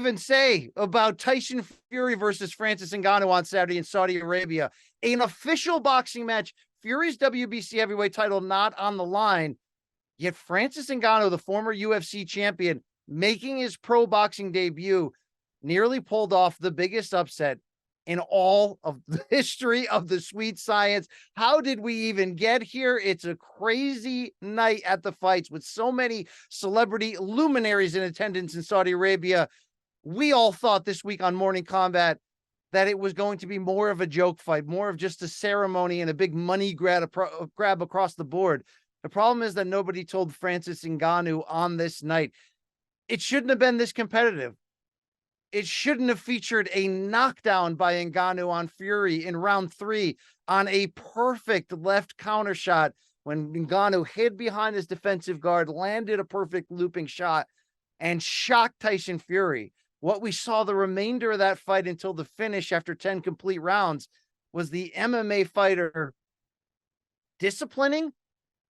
even say about Tyson Fury versus Francis Ngannou on Saturday in Saudi Arabia? An official boxing match, Fury's WBC heavyweight title not on the line, yet Francis Ngannou, the former UFC champion, making his pro boxing debut, nearly pulled off the biggest upset in all of the history of the sweet science. How did we even get here? It's a crazy night at the fights with so many celebrity luminaries in attendance in Saudi Arabia. We all thought this week on Morning Combat that it was going to be more of a joke fight, more of just a ceremony and a big money grab across the board. The problem is that nobody told Francis Ngannou on this night it shouldn't have been this competitive. It shouldn't have featured a knockdown by Ngannou on Fury in round 3 on a perfect left counter shot when Ngannou hid behind his defensive guard, landed a perfect looping shot, and shocked Tyson Fury. What we saw the remainder of that fight until the finish after 10 complete rounds was the MMA fighter disciplining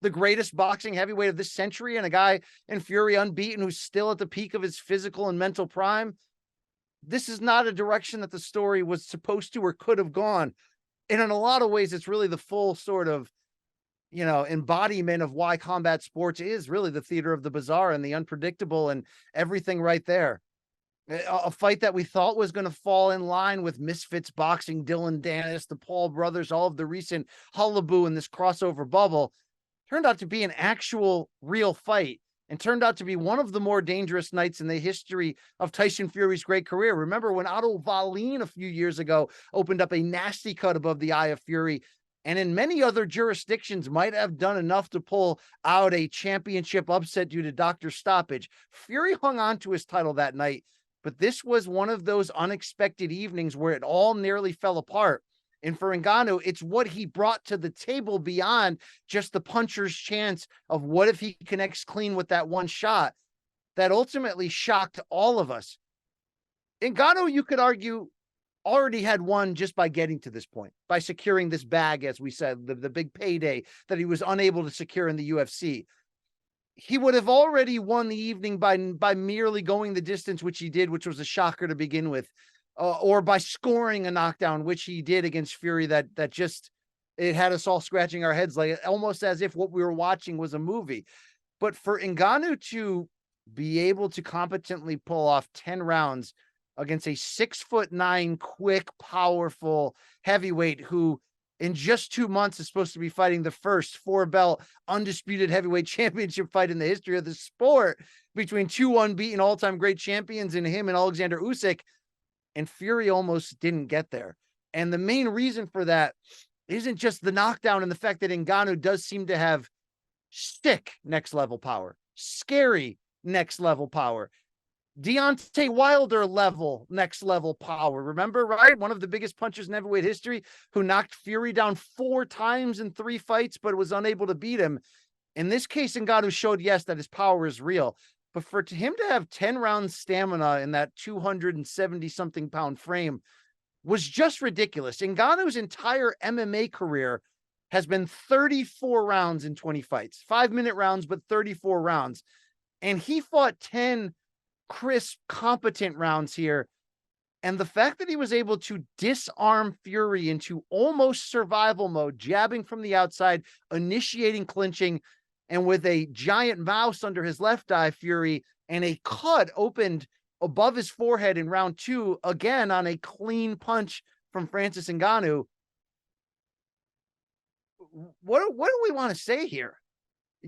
the greatest boxing heavyweight of this century and a guy in Fury unbeaten who's still at the peak of his physical and mental prime. This is not a direction that the story was supposed to or could have gone. And in a lot of ways, it's really the full sort of, embodiment of why combat sports is really the theater of the bizarre and the unpredictable and everything right there. A fight that we thought was going to fall in line with Misfits Boxing, Dylan Dennis, the Paul brothers, all of the recent hullabaloo in this crossover bubble, turned out to be an actual real fight. And turned out to be one of the more dangerous nights in the history of Tyson Fury's great career. Remember when Otto Wallin a few years ago opened up a nasty cut above the eye of Fury, and in many other jurisdictions might have done enough to pull out a championship upset due to doctor stoppage. Fury hung on to his title that night, but this was one of those unexpected evenings where it all nearly fell apart. And for Ngannou, it's what he brought to the table beyond just the puncher's chance of what if he connects clean with that one shot that ultimately shocked all of us. Ngannou, you could argue, already had won just by getting to this point, by securing this bag, as we said, the big payday that he was unable to secure in the UFC. He would have already won the evening by merely going the distance, which he did, which was a shocker to begin with. Or by scoring a knockdown, which he did against Fury, that just, it had us all scratching our heads, like almost as if what we were watching was a movie. But for Ngannou to be able to competently pull off 10 rounds against a 6'9", quick, powerful heavyweight who in just 2 months is supposed to be fighting the first 4-belt undisputed heavyweight championship fight in the history of the sport between two unbeaten all-time great champions in him and Alexander Usyk. And Fury almost didn't get there. And the main reason for that isn't just the knockdown and the fact that Ngannou does seem to have sick next level power, scary next level power, Deontay Wilder level next level power. Remember, right? One of the biggest punchers in heavyweight history who knocked Fury down 4 times in 3 fights, but was unable to beat him. In this case, Ngannou showed, yes, that his power is real. But for him to have 10 rounds stamina in that 270-something pound frame was just ridiculous. Ngannou's entire MMA career has been 34 rounds in 20 fights. 5-minute rounds, but 34 rounds. And he fought 10 crisp, competent rounds here. And the fact that he was able to disarm Fury into almost survival mode, jabbing from the outside, initiating clinching, and with a giant mouse under his left eye, Fury, and a cut opened above his forehead in round 2, again on a clean punch from Francis Ngannou. What do we want to say here?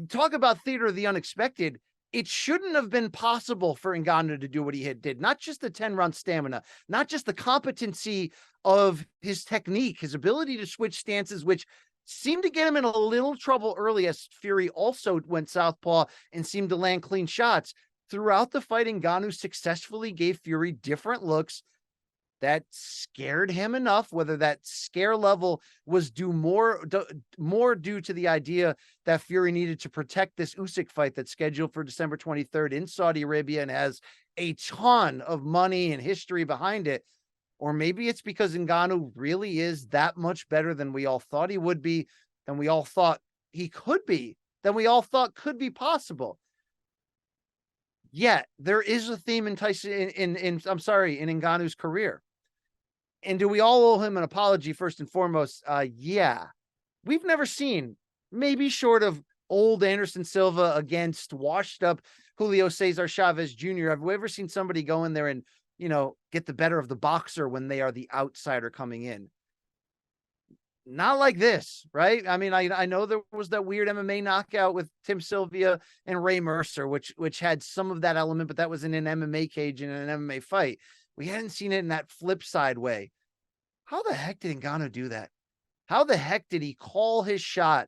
Talk about theater of the unexpected. It shouldn't have been possible for Ngannou to do what he did. Not just the 10-round stamina, not just the competency of his technique, his ability to switch stances, which seemed to get him in a little trouble early as Fury also went southpaw and seemed to land clean shots. Throughout the fight, Ngannou successfully gave Fury different looks that scared him enough, whether that scare level was more due to the idea that Fury needed to protect this Usyk fight that's scheduled for December 23rd in Saudi Arabia and has a ton of money and history behind it. Or maybe it's because Ngannou really is that much better than we all thought he would be, than we all thought he could be, than we all thought could be possible. Yet there is a theme in Tyson in I'm sorry, in Ngannou's career. And do we all owe him an apology first and foremost? Yeah. We've never seen, maybe short of old Anderson Silva against washed up Julio Cesar Chavez Jr., have we ever seen somebody go in there and, get the better of the boxer when they are the outsider coming in? Not like this, right? I mean, I know there was that weird MMA knockout with Tim Sylvia and Ray Mercer, which had some of that element, but that was in an MMA cage in an MMA fight. We hadn't seen it in that flip side way. How the heck did Ngannou do that? How the heck did he call his shot,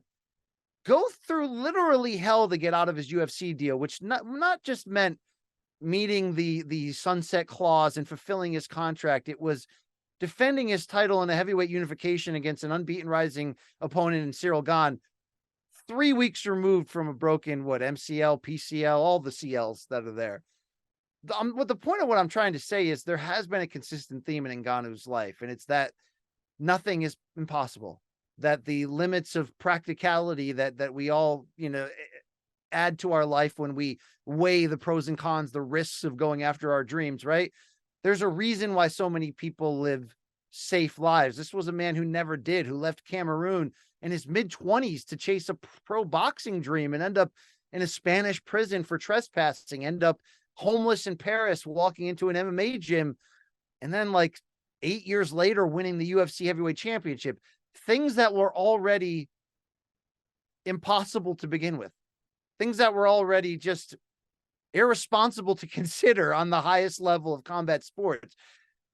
go through literally hell to get out of his UFC deal, which not just meant meeting the sunset clause and fulfilling his contract. It was defending his title in a heavyweight unification against an unbeaten rising opponent in Cyril Gane, 3 weeks removed from a broken, MCL, PCL, all the CLs that are there. The point of what I'm trying to say is there has been a consistent theme in Ngannou's life, and it's that nothing is impossible, that the limits of practicality that we all, add to our life when we weigh the pros and cons, the risks of going after our dreams, right? There's a reason why so many people live safe lives. This was a man who never did, who left Cameroon in his mid-20s to chase a pro boxing dream and end up in a Spanish prison for trespassing, end up homeless in Paris, walking into an MMA gym, and then 8 years later winning the UFC heavyweight championship. Things that were already impossible to begin with. Things that were already just irresponsible to consider on the highest level of combat sports.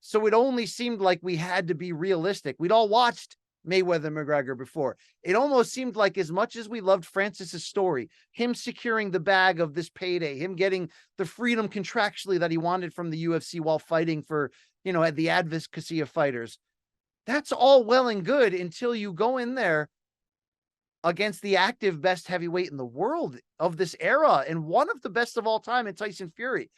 So it only seemed like we had to be realistic. We'd all watched Mayweather McGregor before. It almost seemed like, as much as we loved Francis's story, him securing the bag of this payday, him getting the freedom contractually that he wanted from the UFC while fighting for, at the advocacy of fighters. That's all well and good until you go in there against the active best heavyweight in the world of this era, and one of the best of all time in Tyson Fury.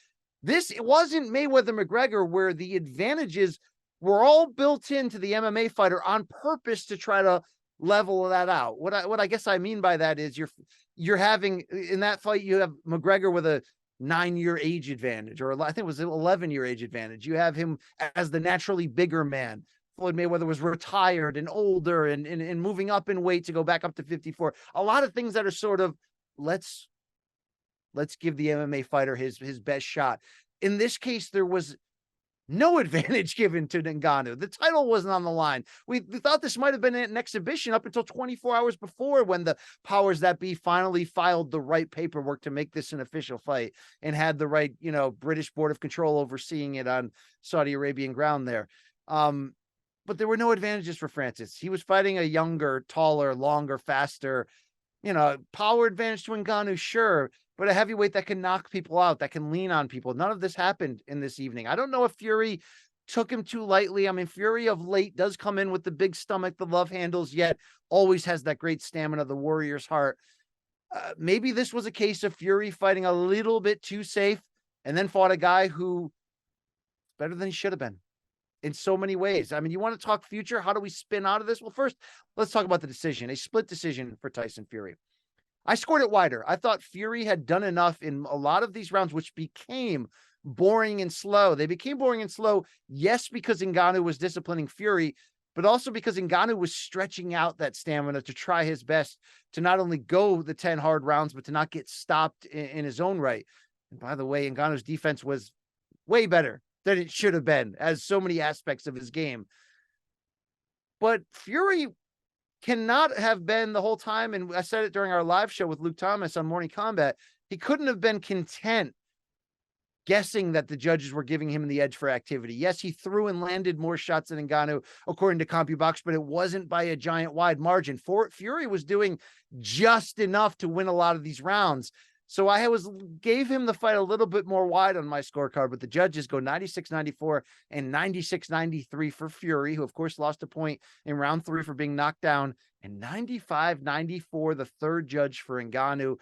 It wasn't Mayweather McGregor, where the advantages were all built into the MMA fighter on purpose to try to level that out. What I guess I mean by that is you're having, in that fight, you have McGregor with a 9-year age advantage, or I think it was an 11-year age advantage. You have him as the naturally bigger man. Floyd Mayweather was retired and older and moving up in weight to go back up to 54. A lot of things that are sort of, let's give the MMA fighter his best shot. In this case, there was no advantage given to Ngannou. The title wasn't on the line. We thought this might have been an exhibition up until 24 hours before, when the powers that be finally filed the right paperwork to make this an official fight and had the right, British Board of Control overseeing it on Saudi Arabian ground there. But there were no advantages for Francis. He was fighting a younger, taller, longer, faster, power advantage to Ngannou, sure, but a heavyweight that can knock people out, that can lean on people. None of this happened in this evening. I don't know if Fury took him too lightly. I mean, Fury of late does come in with the big stomach, the love handles, yet always has that great stamina, the warrior's heart. Maybe this was a case of Fury fighting a little bit too safe and then fought a guy who better than he should have been in so many ways. I mean, you want to talk future? How do we spin out of this? Well, first, let's talk about the decision, a split decision for Tyson Fury. I scored it wider. I thought Fury had done enough in a lot of these rounds, which became boring and slow. They became boring and slow, yes, because Ngannou was disciplining Fury, but also because Ngannou was stretching out that stamina to try his best to not only go the 10 hard rounds, but to not get stopped in his own right. And by the way, Ngannou's defense was way better than it should have been, as so many aspects of his game. But Fury cannot have been the whole time, and I said it during our live show with Luke Thomas on Morning Combat, he couldn't have been content guessing that the judges were giving him the edge for activity. Yes, he threw and landed more shots than Ngannou, according to CompuBox, but it wasn't by a giant wide margin. Fury was doing just enough to win a lot of these rounds. So I gave him the fight a little bit more wide on my scorecard, but the judges go 96-94 and 96-93 for Fury, who of course lost a point in round 3 for being knocked down, and 95-94, the third judge for Ngannou.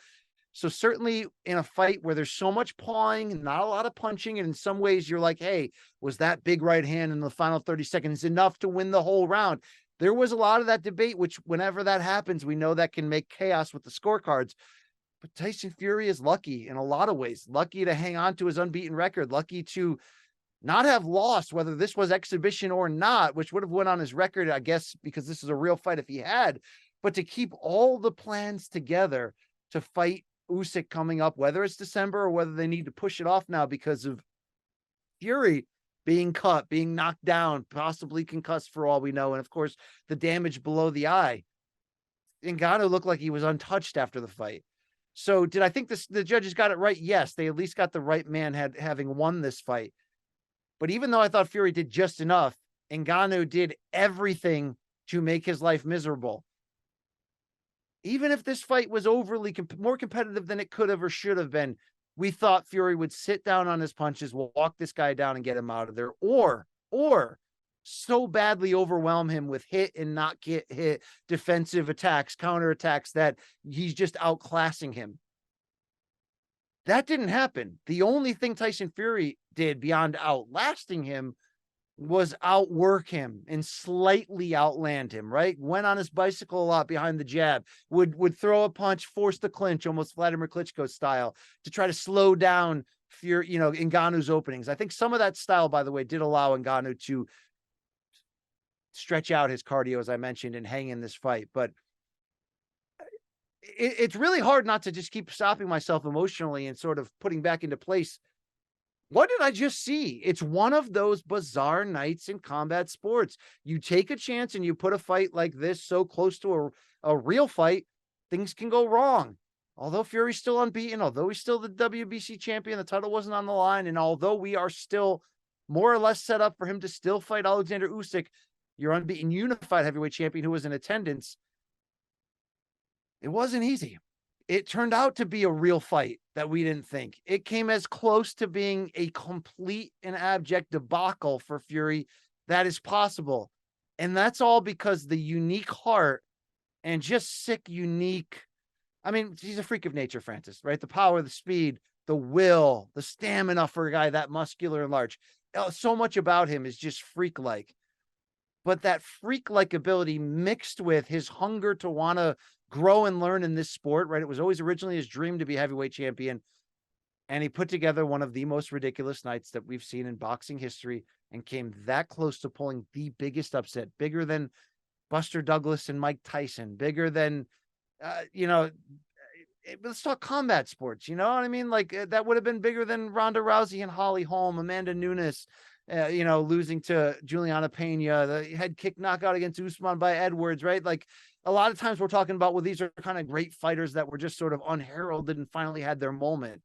So certainly in a fight where there's so much pawing and not a lot of punching, and in some ways you're like, hey, was that big right hand in the final 30 seconds enough to win the whole round? There was a lot of that debate, which whenever that happens, we know that can make chaos with the scorecards. But Tyson Fury is lucky in a lot of ways, lucky to hang on to his unbeaten record, lucky to not have lost, whether this was exhibition or not, which would have went on his record, I guess, because this is a real fight if he had, but to keep all the plans together to fight Usyk coming up, whether it's December or whether they need to push it off now because of Fury being cut, being knocked down, possibly concussed for all we know. And of course, the damage below the eye. Ngannou looked like he was untouched after the fight. So did I think the judges got it right? Yes, they at least got the right man having won this fight. But even though I thought Fury did just enough, Ngannou did everything to make his life miserable. Even if this fight was overly more competitive than it could have or should have been, we thought Fury would sit down on his punches, walk this guy down and get him out of there, or so badly overwhelm him with hit and not get hit defensive attacks, counterattacks, that he's just outclassing him. That didn't happen. The only thing Tyson Fury did beyond outlasting him was outwork him and slightly outland him, right? Went on his bicycle a lot behind the jab, would throw a punch, force the clinch, almost Vladimir Klitschko style, to try to slow down Fury, Ngannou's openings. I think some of that style, by the way, did allow Ngannou to stretch out his cardio, as I mentioned, and hang in this fight. But it's really hard not to just keep stopping myself emotionally and sort of putting back into place. What did I just see? It's one of those bizarre nights in combat sports. You take a chance and you put a fight like this so close to a real fight, things can go wrong. Although Fury's still unbeaten, although he's still the WBC champion, the title wasn't on the line, and although we are still more or less set up for him to still fight Alexander Usyk, your unbeaten unified heavyweight champion who was in attendance, it wasn't easy. It turned out to be a real fight that we didn't think. It came as close to being a complete and abject debacle for Fury that is possible. And that's all because the unique heart and just sick, unique. I mean, he's a freak of nature, Francis, right? The power, the speed, the will, the stamina for a guy that muscular and large. So much about him is just freak-like. But that freak-like ability mixed with his hunger to want to grow and learn in this sport, right? It was always originally his dream to be heavyweight champion. And he put together one of the most ridiculous nights that we've seen in boxing history and came that close to pulling the biggest upset, bigger than Buster Douglas and Mike Tyson, bigger than, let's talk combat sports. You know what I mean? Like that would have been bigger than Ronda Rousey and Holly Holm, Amanda Nunes, losing to Juliana Pena, the head kick knockout against Usman by Edwards, right? Like a lot of times we're talking about, well, these are kind of great fighters that were just sort of unheralded and finally had their moment.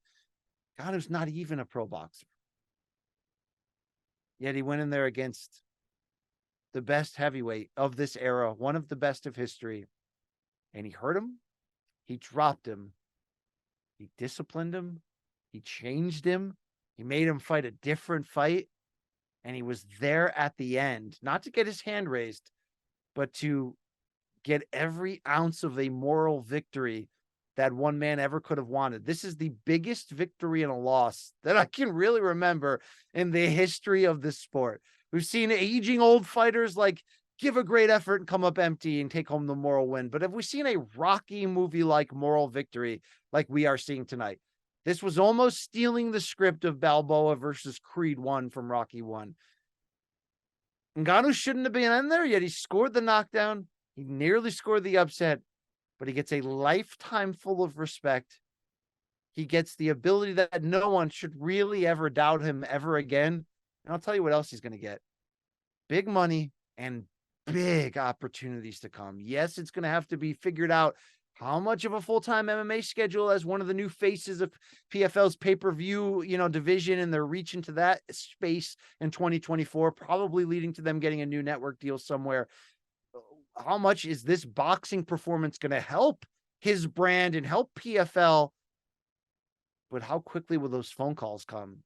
God, who's not even a pro boxer. Yet he went in there against the best heavyweight of this era, one of the best of history. And he hurt him. He dropped him. He disciplined him. He changed him. He made him fight a different fight. And he was there at the end, not to get his hand raised, but to get every ounce of a moral victory that one man ever could have wanted. This is the biggest victory and a loss that I can really remember in the history of this sport. We've seen aging old fighters like give a great effort and come up empty and take home the moral win. But have we seen a Rocky movie-like moral victory like we are seeing tonight? This was almost stealing the script of Balboa versus Creed 1 from Rocky 1. Ngannou shouldn't have been in there, yet he scored the knockdown. He nearly scored the upset, but he gets a lifetime full of respect. He gets the ability that no one should really ever doubt him ever again. And I'll tell you what else he's going to get. Big money and big opportunities to come. Yes, it's going to have to be figured out how much of a full-time MMA schedule as one of the new faces of PFL's pay-per-view, division, and they're reaching to that space in 2024, probably leading to them getting a new network deal somewhere. How much is this boxing performance going to help his brand and help PFL? But how quickly will those phone calls come?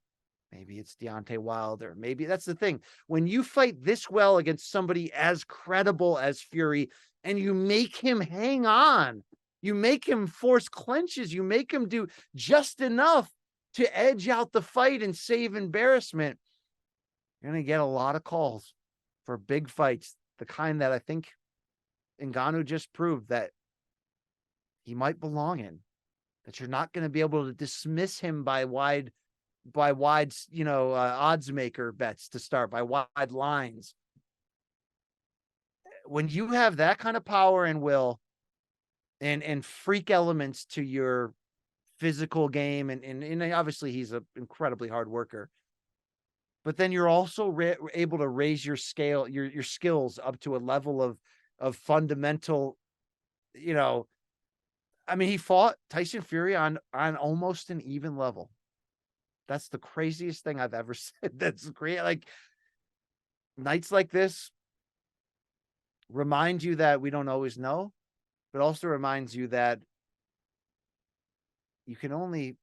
Maybe it's Deontay Wilder. Maybe that's the thing. When you fight this well against somebody as credible as Fury and you make him hang on, you make him force clinches, you make him do just enough to edge out the fight and save embarrassment, you're going to get a lot of calls for big fights, the kind that I think Ngannou just proved that he might belong in. that you're not going to be able to dismiss him by wide, odds maker bets to start, by wide lines. When you have that kind of power and will and freak elements to your physical game, and obviously he's an incredibly hard worker, but then you're also able to raise your scale, your skills up to a level of fundamental, he fought Tyson Fury on almost an even level. That's the craziest thing I've ever said. That's great. Like, nights like this remind you that we don't always know, but also reminds you that you can only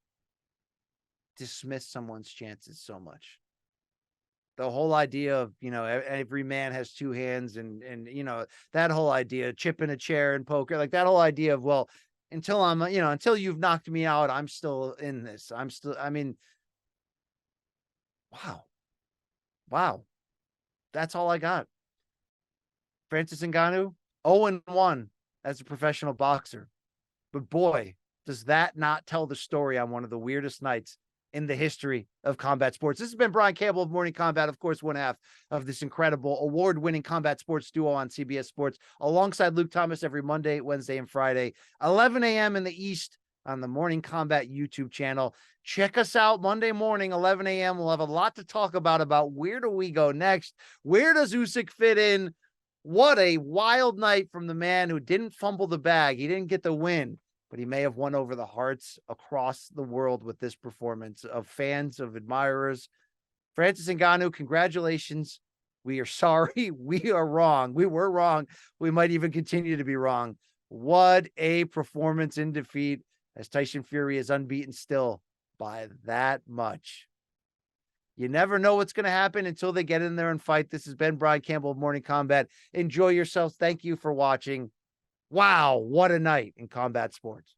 dismiss someone's chances so much. The whole idea of, every man has two hands, and that whole idea, chip in a chair and poker, like that whole idea of, well, until until you've knocked me out, I'm still in this. Wow. That's all I got. Francis Ngannou, 0-1 as a professional boxer. But boy, does that not tell the story on one of the weirdest nights in the history of combat sports. This has been Brian Campbell of Morning Combat, of course, one half of this incredible award-winning combat sports duo on CBS Sports, alongside Luke Thomas every Monday, Wednesday, and Friday, 11 a.m. in the East on the Morning Combat YouTube channel. Check us out Monday morning, 11 a.m. We'll have a lot to talk about where do we go next? Where does Usyk fit in? What a wild night from the man who didn't fumble the bag. He didn't get the win, but he may have won over the hearts across the world with this performance of fans, of admirers. Francis Ngannou, congratulations. We are sorry. We are wrong. We were wrong. We might even continue to be wrong. What a performance in defeat, as Tyson Fury is unbeaten still by that much. You never know what's going to happen until they get in there and fight. This has been Brian Campbell of Morning Combat. Enjoy yourselves. Thank you for watching. Wow, what a night in combat sports.